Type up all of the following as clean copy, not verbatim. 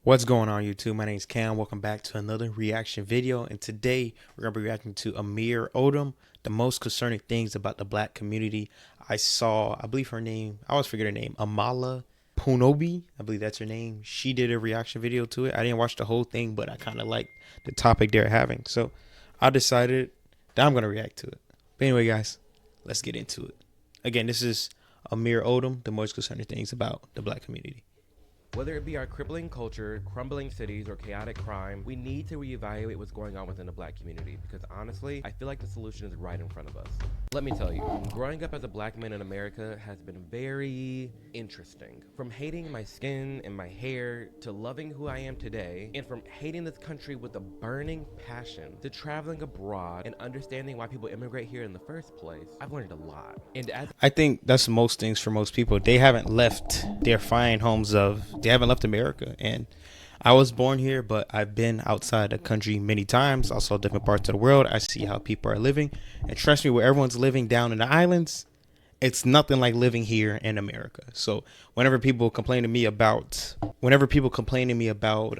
What's going on YouTube? My name is Cam. Welcome back to another reaction video, and today we're going to be reacting to Amir Odom, the most concerning things about the black community. I believe her name, I always forget her name, Amala Punobi, I believe that's her name. She did a reaction video to it. I didn't watch the whole thing, but I kind of liked the topic they're having, so I decided that I'm going to react to it. But anyway guys, let's get into it. Again, this is Amir Odom, the most concerning things about the black community. Whether it be our crippling culture, crumbling cities, or chaotic crime, we need to reevaluate what's going on within the black community because honestly, I feel like the solution is right in front of us. Let me tell you, growing up as a black man in America has been very interesting. From hating my skin and my hair to loving who I am today, and from hating this country with a burning passion to traveling abroad and understanding why people immigrate here in the first place, I've learned a lot. And I think that's most things for most people. They haven't left their fine homes they haven't left America. And I was born here, but I've been outside the country many times. I saw different parts of the world. I see how people are living. And trust me, where everyone's living down in the islands, it's nothing like living here in America. So whenever people complain to me about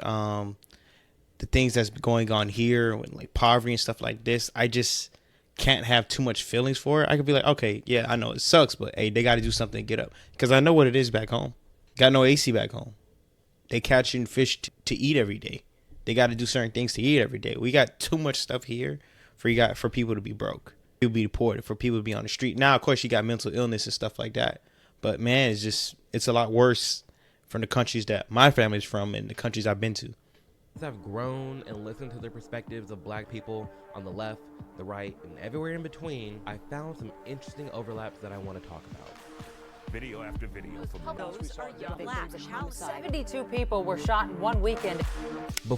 the things that's going on here, with like poverty and stuff like this, I just can't have too much feelings for it. I could be like, okay, yeah, I know it sucks, but hey, they got to do something to get up, because I know what it is back home. Got no AC back home. They catching fish to eat every day. They got to do certain things to eat every day. We got too much stuff here for people to be broke, people to be deported, for people to be on the street. Now, of course, you got mental illness and stuff like that. But man, it's a lot worse from the countries that my family's from and the countries I've been to. I've grown and listened to the perspectives of black people on the left, the right, and everywhere in between, I found some interesting overlaps that I want to talk about. Video after video from those are young black. How 72 people were shot in one weekend.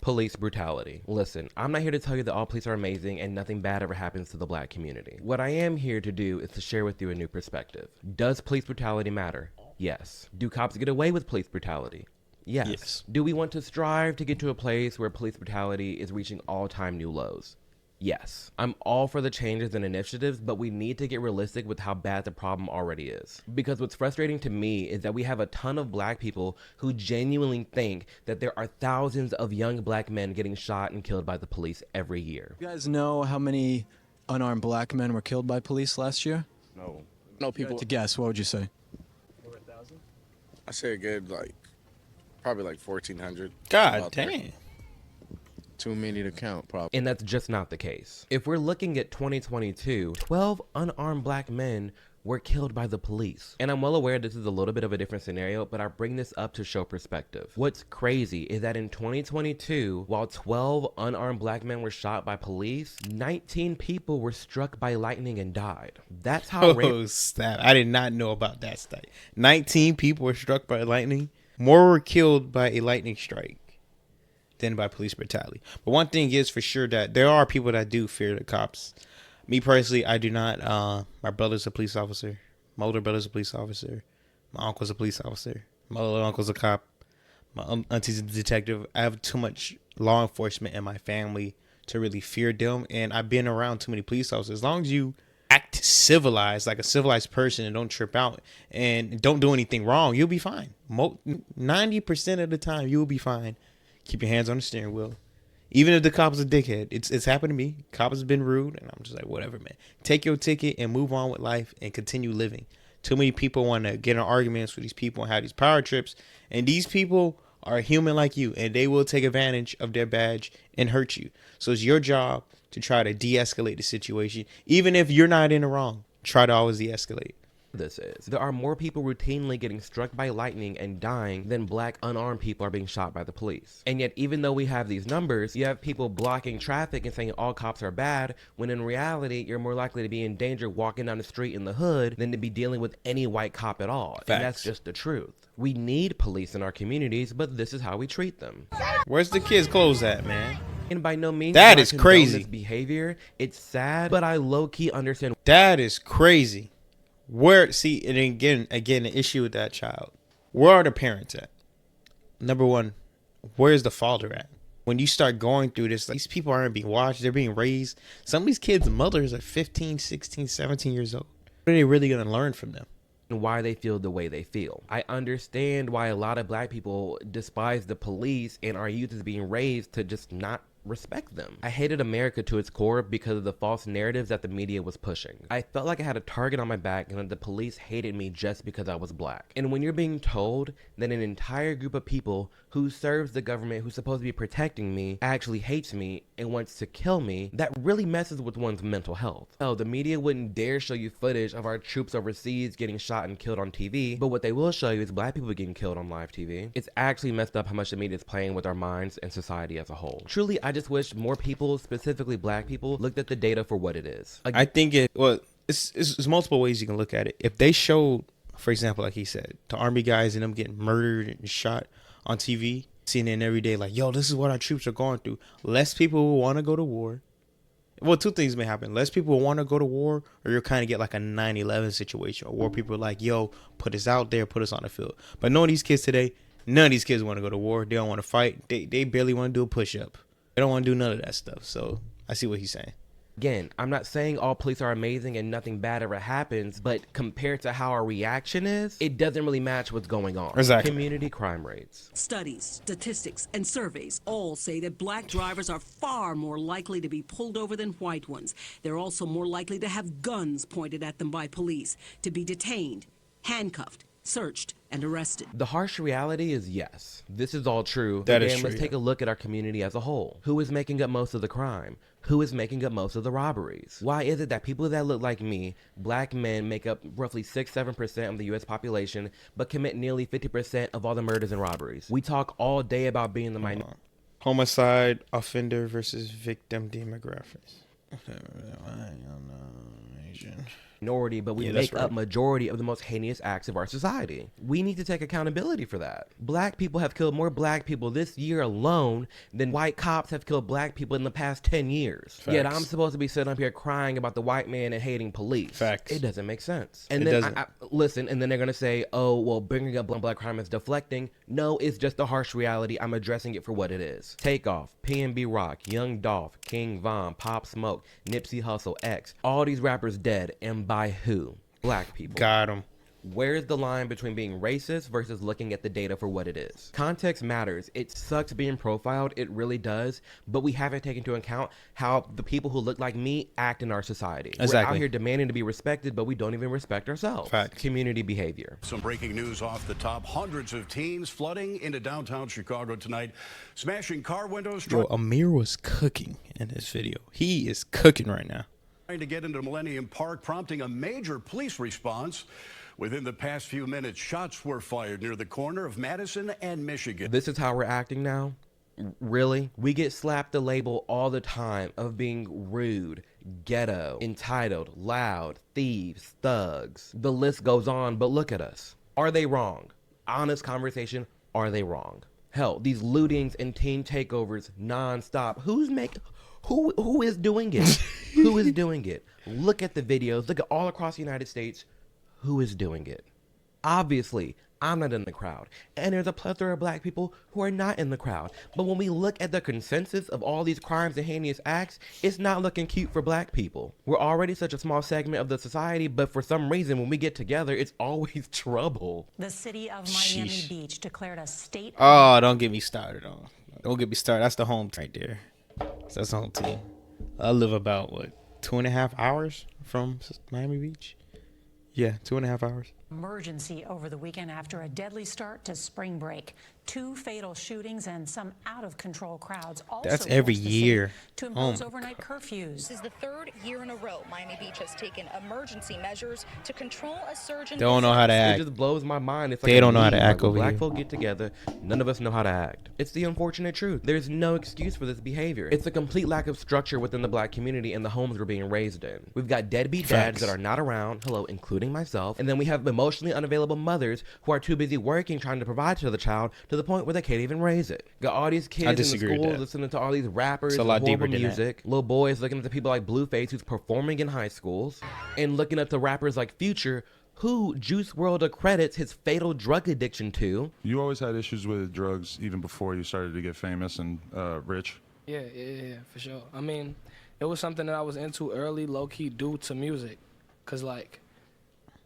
Police brutality. Listen, I'm not here to tell you that all police are amazing and nothing bad ever happens to the black community. What I am here to do is to share with you a new perspective. Does police brutality matter? Yes. Do cops get away with police brutality? Yes. Do we want to strive to get to a place where police brutality is reaching all-time new lows? Yes. I'm all for the changes and initiatives, but we need to get realistic with how bad the problem already is. Because what's frustrating to me is that we have a ton of black people who genuinely think that there are thousands of young black men getting shot and killed by the police every year. You guys know how many unarmed black men were killed by police last year? No. No people. To guess, what would you say? Over 1,000? I say a good, probably 1,400. God damn. Too many to count, probably. And that's just not the case. If we're looking at 2022, 12 unarmed black men were killed by the police. And I'm well aware this is a little bit of a different scenario, but I bring this up to show perspective. What's crazy is that in 2022, while 12 unarmed black men were shot by police, 19 people were struck by lightning and died. That's how snap. I did not know about that stat. 19 people were struck by lightning. More were killed by a lightning strike than by police brutality. But one thing is for sure that there are people that do fear the cops. Me personally, I do not. My brother's a police officer. My older brother's a police officer. My uncle's a police officer. My little uncle's a cop. My auntie's a detective. I have too much law enforcement in my family to really fear them. And I've been around too many police officers. As long as you act civilized, like a civilized person, and don't trip out and don't do anything wrong, you'll be fine. 90% of the time, you'll be fine. Keep your hands on the steering wheel. Even if the cop's a dickhead, it's happened to me. Cops have been rude, and I'm just like, whatever, man. Take your ticket and move on with life and continue living. Too many people want to get in arguments with these people and have these power trips, and these people are human like you, and they will take advantage of their badge and hurt you. So it's your job to try to de-escalate the situation. Even if you're not in the wrong, try to always de-escalate. This is. There are more people routinely getting struck by lightning and dying than black unarmed people are being shot by the police. And yet, even though we have these numbers, you have people blocking traffic and saying all cops are bad, when in reality, you're more likely to be in danger walking down the street in the hood than to be dealing with any white cop at all. Facts. And that's just the truth. We need police in our communities, but this is how we treat them. Where's the kids' clothes at, man? And by no means that do I is condone crazy this behavior. It's sad, but I low-key understand. That is crazy. Where, see, and again, the issue with that child. Where are the parents at? Number one, where's the father at? When you start going through this, these people aren't being watched. They're being raised. Some of these kids' mothers are 15, 16, 17 years old. What are they really going to learn from them? and why they feel the way they feel. I understand why a lot of black people despise the police and our youth is being raised to just not respect them. I hated America to its core because of the false narratives that the media was pushing. I felt like I had a target on my back and that the police hated me just because I was black. And when you're being told that an entire group of people who serves the government, who's supposed to be protecting me, actually hates me and wants to kill me, that really messes with one's mental health. Hell, the media wouldn't dare show you footage of our troops overseas getting shot and killed on TV, but what they will show you is black people getting killed on live TV. It's actually messed up how much the media is playing with our minds and society as a whole. Truly, I just wish more people, specifically black people, looked at the data for what it is. I think it's multiple ways you can look at it. If they showed, for example, like he said, the army guys and them getting murdered and shot on TV, CNN every day, like, yo, this is what our troops are going through. Less people will want to go to war. Well, two things may happen. Less people will want to go to war, or you'll kind of get like a 9/11 situation where people are like, yo, put us out there, put us on the field. But knowing these kids today, none of these kids want to go to war. They don't want to fight. They barely want to do a push-up. They don't want to do none of that stuff. So I see what he's saying. Again, I'm not saying all police are amazing and nothing bad ever happens, but compared to how our reaction is, it doesn't really match what's going on. Exactly. Community crime rates. Studies, statistics, and surveys all say that black drivers are far more likely to be pulled over than white ones. They're also more likely to have guns pointed at them by police, to be detained, handcuffed, searched, and arrested. The harsh reality is yes, this is all true. That but is then true, let's take a look at our community as a whole. Who is making up most of the crime? Who is making up most of the robberies? Why is it that people that look like me, black men, make up roughly 6-7% of the U.S. population, but commit nearly 50% of all the murders and robberies? We talk all day about being the minority. Homicide, offender versus victim demographics. But we Yeah, that's make up right. majority of the most heinous acts of our society. We need to take accountability for that. Black people have killed more black people this year alone than white cops have killed black people in the past 10 years. Yet I'm supposed to be sitting up here crying about the white man and hating police. Facts. It doesn't make sense. And It then doesn't. listen, and then they're gonna say, "Oh, well, bringing up black crime is deflecting." No, it's just the harsh reality. I'm addressing it for what it is. Takeoff, P&B Rock, Young Dolph, King Von, Pop Smoke, Nipsey Hussle, X. All these rappers dead, and by who? Black people. Got him. Where's the line between being racist versus looking at the data for what it is? Context matters. It sucks being profiled. It really does. But we haven't taken into account how the people who look like me act in our society. We're out Exactly. here demanding to be respected, but we don't even respect ourselves. Facts. Community behavior. Some breaking news off the top. Hundreds of teens flooding into downtown Chicago tonight, smashing car windows, Yo, Amir was cooking in this video. He is cooking right now. trying to get into Millennium Park, prompting a major police response. Within the past few minutes, shots were fired near the corner of Madison and Michigan. This is how we're acting now? Really? We get slapped the label all the time of being rude, ghetto, entitled, loud, thieves, thugs. The list goes on, but look at us. Are they wrong? Honest conversation, are they wrong? Hell, these lootings and teen takeovers nonstop. Who is doing it? Who is doing it? Look at the videos. Look at all across the United States. Who is doing it? Obviously, I'm not in the crowd. And there's a plethora of black people who are not in the crowd. But when we look at the consensus of all these crimes and heinous acts, it's not looking cute for black people. We're already such a small segment of the society, but for some reason, when we get together, it's always trouble. The city of Miami Sheesh. Beach declared a state. Oh, don't get me started on. Don't get me started. That's the home right there. That's the home team. I live about, 2.5 hours from Miami Beach? Yeah, 2.5 hours. Emergency over the weekend after a deadly start to spring break. 2 fatal shootings and some out-of-control crowds also That's every forced the city year. to Oh impose my overnight curfews. This is the 3rd year in a row Miami Beach has taken emergency measures to control a surge in They don't know how to It act. just blows my mind. It's They like a don't know how to meme. act Like, when over black here. folk get together, none of us know how to act. It's the unfortunate truth. There's no excuse for this behavior. It's a complete lack of structure within the black community and the homes we're being raised in. We've got deadbeat dads Facts. that are not around, hello, including myself, and then we have emotionally unavailable mothers who are too busy working trying to provide to the child to the point where they can't even raise it. Got all these kids in the disagree with schools that. listening to all these rappers It's a and lot horrible deeper than that. music. Little boys looking up to people like Blueface, who's performing in high schools, and looking up to rappers like Future, who Juice WRLD accredits his fatal drug addiction to. You always had issues with drugs even before you started to get famous and rich? Yeah, for sure. I mean, it was something that I was into early, low-key, due to music. Because, like,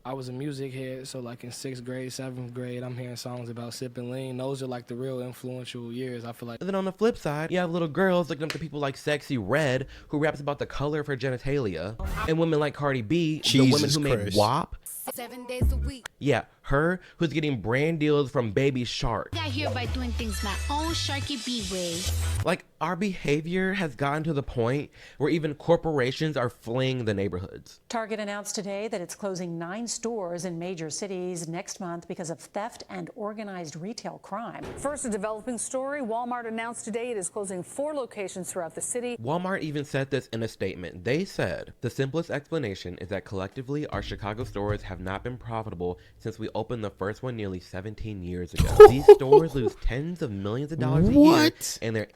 I was a music head, so like in 6th grade, 7th grade, I'm hearing songs about sipping lean. Those are like the real influential years, I feel like. And then on the flip side, you have little girls looking up to people like Sexy Red, who raps about the color of her genitalia, and women like Cardi B, the woman who made WAP. 7 days a week. Yeah, her who's getting brand deals from Baby Shark. Got here by doing things my own Sharky B way. Like, our behavior has gotten to the point where even corporations are fleeing the neighborhoods. Target announced today that it's closing 9 stores in major cities next month because of theft and organized retail crime. First, a developing story. Walmart announced today it is closing 4 locations throughout the city. Walmart even said this in a statement. They said, the simplest explanation is that collectively our Chicago stores have not been profitable since we opened the first one nearly 17 years ago. These stores lose tens of millions of dollars a year, and they're...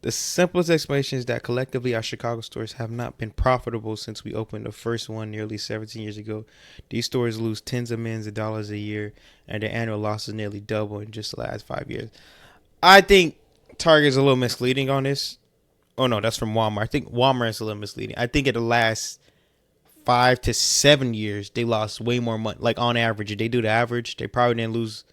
The simplest explanation is that collectively our Chicago stores have not been profitable since we opened the first one nearly 17 years ago. These stores lose tens of millions of dollars a year, and their annual losses nearly double in just the last 5 years. I think Target is a little misleading on this. Oh, no, that's from Walmart. I think Walmart is a little misleading. I think in the last 5 to 7 years, they lost way more money. Like, on average, if they do the average, they probably didn't lose.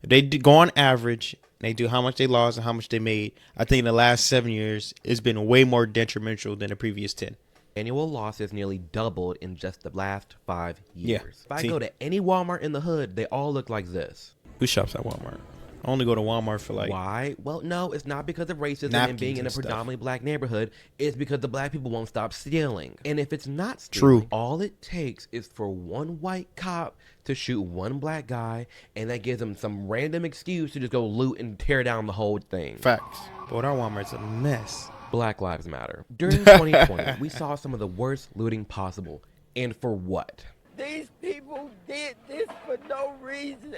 If they go on average, they do how much they lost and how much they made, I think in the last 7 years, it's been way more detrimental than the previous 10. Annual losses nearly doubled in just the last 5 years. Yeah. If I go to any Walmart in the hood, they all look like this. Who shops at Walmart? I only go to Walmart for like... Why? Well, no, it's not because of racism and being in a predominantly black neighborhood. It's because the black people won't stop stealing. And if it's not stealing, True. all it takes is for one white cop to shoot one black guy, and that gives them some random excuse to just go loot and tear down the whole thing. Facts. But our Walmart's a mess. Black Lives Matter. During 2020, we saw some of the worst looting possible. And for what? These people did this for no reason.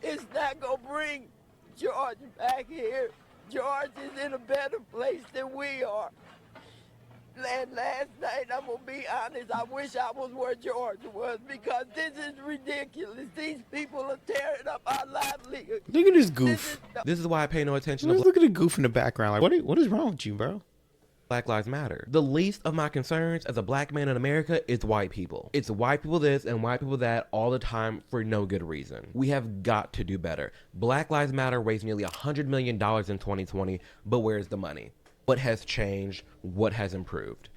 It's not going to bring George back here. George is in a better place than we are. And last night, I'm going to be honest, I wish I was where George was because this is ridiculous. These people are tearing up our livelihood. Look at this goof. This is why I pay no attention Just to look at the goof in the background. Like, what is wrong with you, bro? Black Lives Matter. The least of my concerns as a black man in America is white people. It's white people this and white people that all the time for no good reason. We have got to do better. Black Lives Matter raised nearly $100 million in 2020, but where's the money? What has changed? What has improved?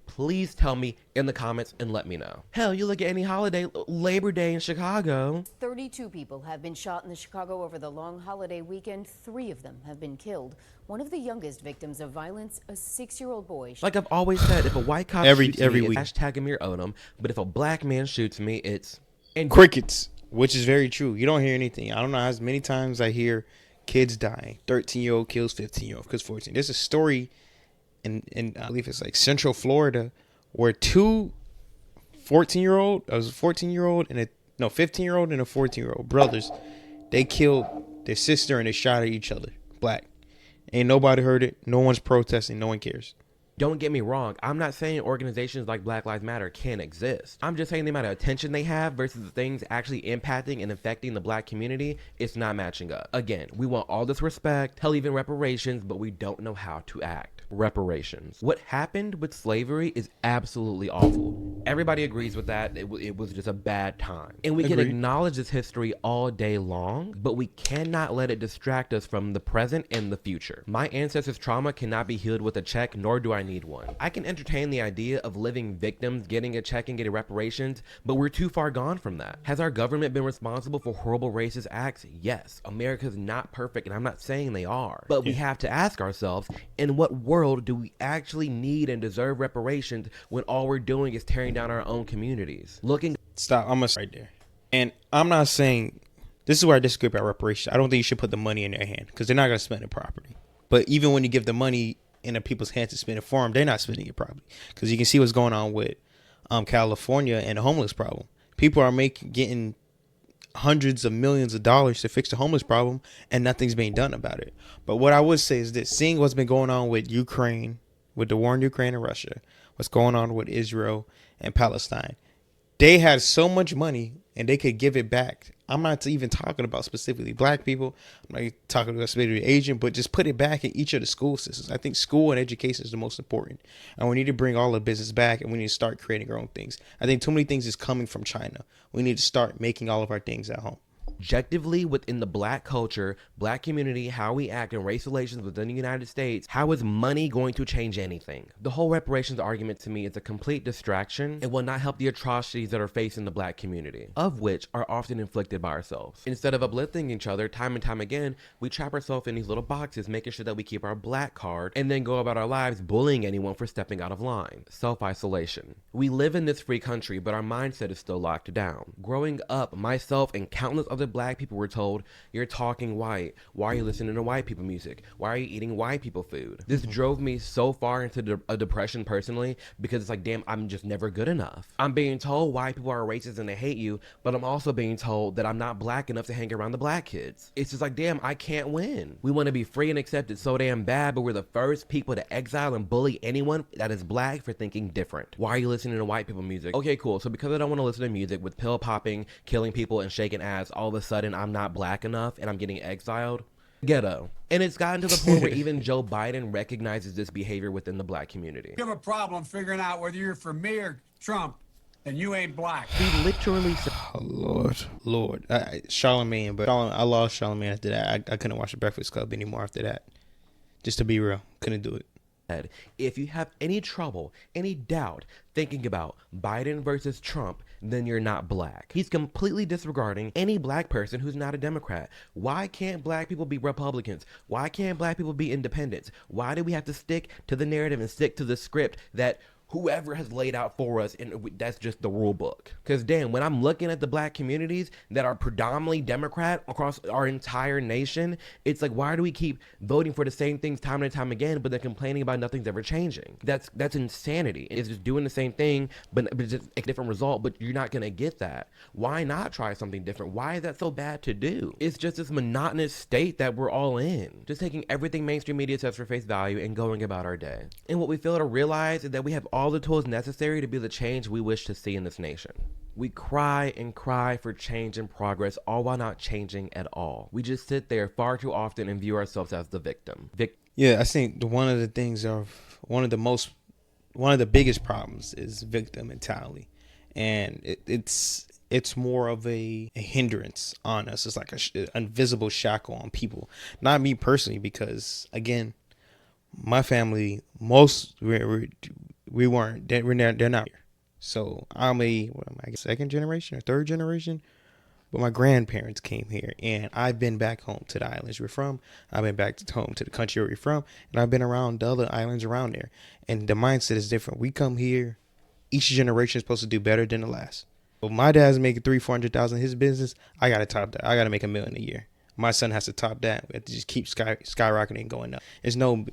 Please tell me in the comments and let me know. Hell, you look at any holiday, Labor Day in Chicago. 32 people have been shot in Chicago over the long holiday weekend. 3 of them have been killed. One of the youngest victims of violence, a 6-year-old boy. Like I've always said, if a white cop shoots me, week. it's hashtag Amir Odom. But if a black man shoots me, it's... crickets, which is very true. You don't hear anything. I don't know as many times I hear kids dying. 13-year-old kills 15-year-old because 14. There's a story in I believe it's like Central Florida where 2 14-year-old, a 14-year-old and a 15-year-old and a 14-year-old brothers, they killed their sister and they shot at each other. Black. Ain't nobody heard it. No one's protesting. No one cares. Don't get me wrong. I'm not saying organizations like Black Lives Matter can't exist. I'm just saying the amount of attention they have versus the things actually impacting and affecting the black community, it's not matching up. Again, we want all this respect, hell even reparations, but we don't know how to act. Reparations. What happened with slavery is absolutely awful. Everybody agrees with that. It was just a bad time. And we can acknowledge this history all day long, but we cannot let it distract us from the present and the future. My ancestors' trauma cannot be healed with a check, nor do I need one. I can entertain the idea of living victims getting a check and getting reparations, but we're too far gone from that. Has our government been responsible for horrible racist acts? Yes. America's not perfect, and I'm not saying they are. But we have to ask ourselves, in what world do we actually need and deserve reparations when all we're doing is tearing down our own communities? Stop. I'm gonna right there. And I'm not saying, this is where I disagree about reparations. I don't think you should put the money in their hand because they're not gonna spend it properly. But even when you give the money in the people's hands to spend it for them, they're not spending it properly. Because you can see what's going on with California and the homeless problem. People are getting hundreds of millions of dollars to fix the homeless problem, and nothing's being done about it. But what I would say is that seeing what's been going on with Ukraine, with the war in Ukraine and Russia, what's going on with Israel and Palestine, they had so much money and they could give it back. I'm not even talking about specifically black people. I'm not talking about specifically Asian, but just put it back in each of the school systems. I think school and education is the most important. And we need to bring all the business back, and we need to start creating our own things. I think too many things is coming from China. We need to start making all of our things at home. Objectively, within the black culture, black community, how we act in race relations within the United States, how is money going to change anything? The whole reparations argument to me is a complete distraction. It will not help the atrocities that are facing the black community, of which are often inflicted by ourselves. Instead of uplifting each other time and time again, we trap ourselves in these little boxes, making sure that we keep our black card, and then go about our lives bullying anyone for stepping out of line. Self-isolation. We live in this free country, but our mindset is still locked down. Growing up, myself and countless other black people were told, you're talking white. Why are you listening to white people music? Why are you eating white people food? This drove me so far into a depression personally, because it's like, damn, I'm just never good enough. I'm being told white people are racist and they hate you, but I'm also being told that I'm not black enough to hang around the black kids. It's just like, damn, I can't win. We want to be free and accepted so damn bad, but we're the first people to exile and bully anyone that is black for thinking different. Why are you listening to white people music? Okay, cool. So because I don't want to listen to music with pill popping, killing people, and shaking ass, all of a sudden I'm not black enough and I'm getting exiled? Ghetto. And it's gotten to the point where even Joe Biden recognizes this behavior within the black community. You have a problem figuring out whether you're for me or Trump, and you ain't black. He literally said, oh, Lord. Charlemagne, but I lost Charlemagne after that. I couldn't watch The Breakfast Club anymore after that. Just to be real, couldn't do it. If you have any trouble, any doubt thinking about Biden versus Trump, then you're not black. He's completely disregarding any black person who's not a Democrat. Why can't black people be Republicans? Why can't black people be independents? Why do we have to stick to the narrative and stick to the script that whoever has laid out for us, and that's just the rule book? Because damn, when I'm looking at the black communities that are predominantly Democrat across our entire nation, it's like, why do we keep voting for the same things time and time again, but then complaining about nothing's ever changing? That's insanity. It's just doing the same thing, but just a different result, but you're not gonna get that. Why not try something different? Why is that so bad to do? It's just this monotonous state that we're all in, just taking everything mainstream media says for face value and going about our day. And what we fail to realize is that we have all the tools necessary to be the change we wish to see in this nation. We cry and cry for change and progress, all while not changing at all. We just sit there far too often and view ourselves as the victim. Yeah, I think one of the biggest problems is victim mentality, and it's more of a hindrance on us. It's like an invisible shackle on people. Not me personally, because again, my family, they're not here. So I'm second generation or third generation, but my grandparents came here, and I've been back home to the islands we're from. I've been back home to the country where we're from, and I've been around the other islands around there. And the mindset is different. We come here, each generation is supposed to do better than the last. Well, my dad's making $300,000-400,000 in his business. I gotta top that. I gotta make $1 million a year. My son has to top that. We have to just keep skyrocketing and going up. There's no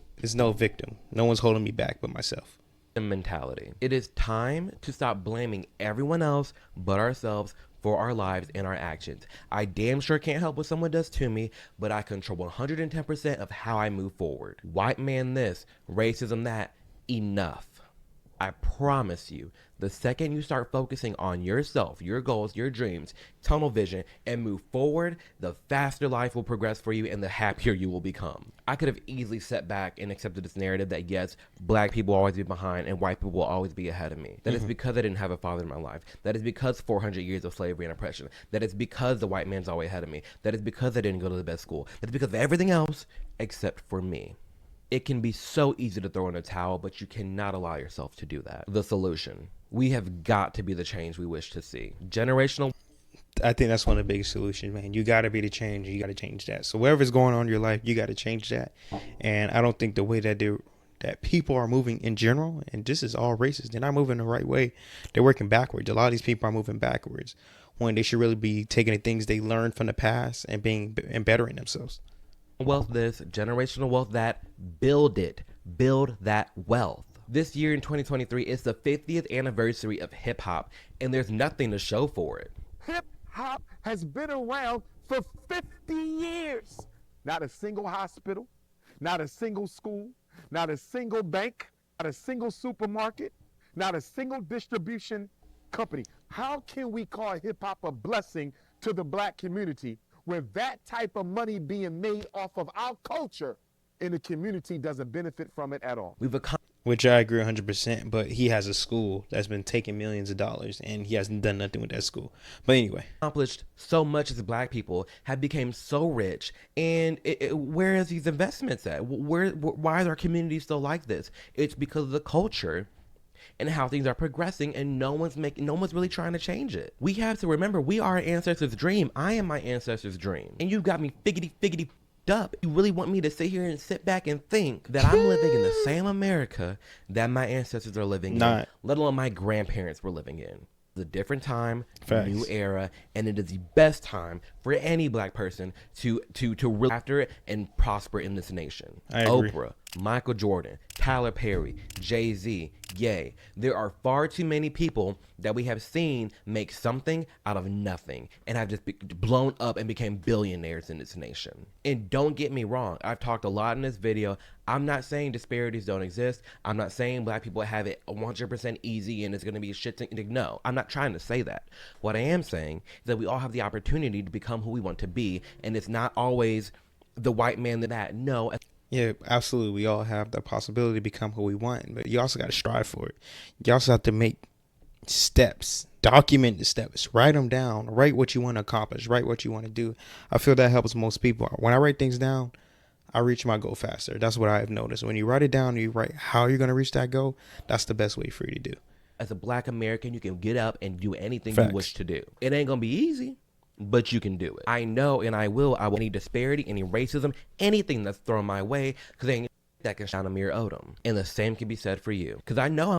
victim. No one's holding me back but myself. Mentality. It is time to stop blaming everyone else but ourselves for our lives and our actions. I damn sure can't help what someone does to me, but I control 110% of how I move forward. White man this, racism that, enough. I promise you, the second you start focusing on yourself, your goals, your dreams, tunnel vision, and move forward, the faster life will progress for you and the happier you will become. I could have easily sat back and accepted this narrative that yes, black people will always be behind and white people will always be ahead of me. That is because I didn't have a father in my life. That is because 400 years of slavery and oppression. That is because the white man's always ahead of me. That is because I didn't go to the best school. That is because of everything else except for me. It can be so easy to throw in a towel, but you cannot allow yourself to do that. The solution. We have got to be the change we wish to see. Generational. I think that's one of the biggest solutions, man. You got to be the change. You got to change that. So whatever's going on in your life, you got to change that. And I don't think the way that people are moving in general, and this is all racist, they're not moving the right way. They're working backwards. A lot of these people are moving backwards when they should really be taking the things they learned from the past and bettering themselves. Wealth this, generational wealth that, build it. Build that wealth. This year in 2023 is the 50th anniversary of hip hop, and there's nothing to show for it. Hip hop has been around for 50 years. Not a single hospital, not a single school, not a single bank, not a single supermarket, not a single distribution company. How can we call hip-hop a blessing to the black community when that type of money being made off of our culture in the community doesn't benefit from it at all? Which I agree 100%, but he has a school that's been taking millions of dollars, and he hasn't done nothing with that school. But anyway. Accomplished so much as black people, have become so rich, and where is these investments at? Why is our community still like this? It's because of the culture and how things are progressing, and no one's really trying to change it. We have to remember, we are our ancestors' dream. I am my ancestors' dream, and you got me figgity up. You really want me to sit here and sit back and think that I'm living in the same America that my ancestors are living in, let alone my grandparents were living in? It's a different time, new era, and it is the best time for any black person to really after it and prosper in this nation. I agree. Oprah, Michael Jordan, Tyler Perry, Jay-Z, Ye. There are far too many people that we have seen make something out of nothing and have just blown up and became billionaires in this nation. And don't get me wrong, I've talked a lot in this video. I'm not saying disparities don't exist. I'm not saying black people have it 100% easy and it's going to be a shit thing. No, I'm not trying to say that. What I am saying is that we all have the opportunity to become who we want to be, and it's not always the white man that. No. Yeah, absolutely. We all have the possibility to become who we want, but you also got to strive for it. You also have to make steps, document the steps, write them down, write what you want to accomplish, write what you want to do. I feel that helps most people. When I write things down, I reach my goal faster. That's what I've noticed. When you write it down and you write how you're going to reach that goal, that's the best way for you to do. As a black American, you can get up and do anything you wish to do. It ain't going to be easy, but you can do it. I know, and I will any disparity, any racism, anything that's thrown my way, because ain't that can shine Amir Odom. And the same can be said for you. Because I know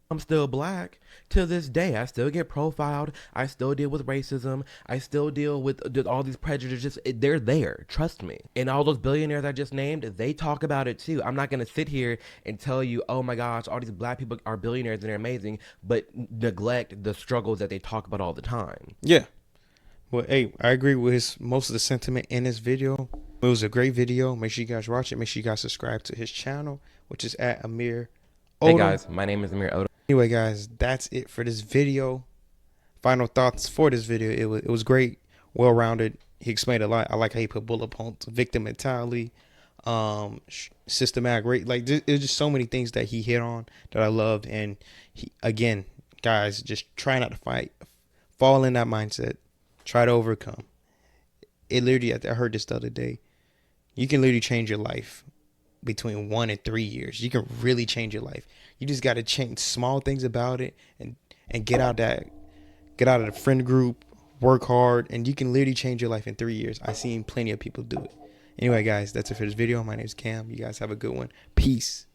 I'm still black. To this day, I still get profiled. I still deal with racism. I still deal with all these prejudices. They're there. Trust me. And all those billionaires I just named, they talk about it too. I'm not going to sit here and tell you, oh my gosh, all these black people are billionaires and they're amazing, but neglect the struggles that they talk about all the time. Yeah. Well, hey, I agree with most of the sentiment in this video. It was a great video. Make sure you guys watch it. Make sure you guys subscribe to his channel, which is at Amir Odom. Hey guys, my name is Amir Odom. Anyway, guys, that's it for this video. Final thoughts for this video. It was great, well-rounded. He explained a lot. I like how he put bullet points, victim mentality, systematic rate. Like, there's just so many things that he hit on that I loved. And he, again, guys, just try not to fight. Fall in that mindset. Try to overcome. It literally, I heard this the other day. You can literally change your life between 1 and 3 years. You can really change your life. You just got to change small things about it and get out of the friend group, work hard, and you can literally change your life in 3 years. I've seen plenty of people do it. Anyway, guys, that's it for this video. My name is Cam. You guys have a good one. Peace.